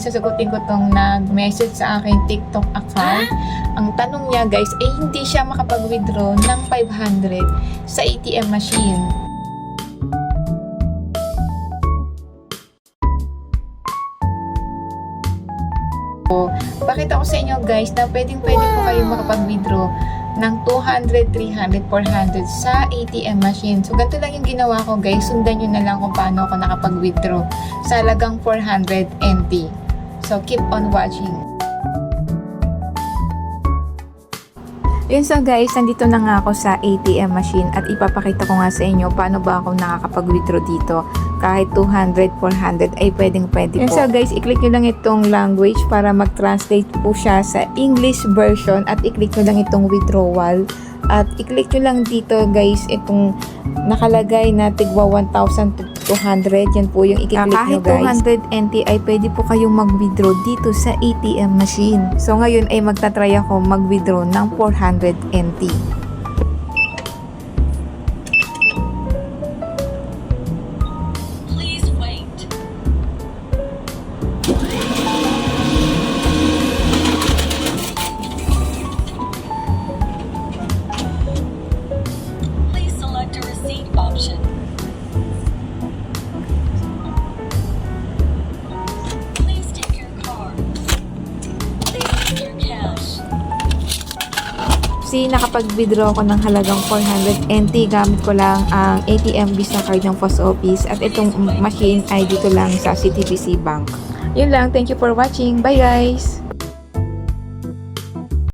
Sasagutin ko tong nag-message sa akin TikTok account. Ang tanong niya guys ay hindi siya makapag-withdraw ng 500 sa ATM machine. So, pakita ko sa inyo guys na pwedeng po kayo makapag-withdraw ng 200, 300, 400 sa ATM machine. So, ganito lang yung ginawa ko guys. Sundan nyo na lang kung paano ako nakapag-withdraw sa halagang 400 NT. So, keep on watching. Yun, so guys, nandito na nga ako sa ATM machine at ipapakita ko nga sa inyo paano ba ako nakakapag-withdraw dito. Kahit 200, 400 ay pwede po. Yun, so guys, i-click nyo lang itong language para mag-translate po siya sa English version at i-click nyo lang itong withdrawal. At i-click nyo lang dito guys itong nakalagay na tigwa 1,200. Yan po yung i-click nyo guys. Kahit 200 NT ay pwede po kayong mag-withdraw dito sa ATM machine. So ngayon ay magta-try ako mag-withdraw ng 400 NT. Option. Please take your card. Please take your cash. Kasi nakapag-withdraw ko ng halagang 400 NT, gamit ko lang ang ATM Visa card ng Post Office at itong machine ay dito lang sa CTBC Bank. Yun lang, thank you for watching. Bye guys!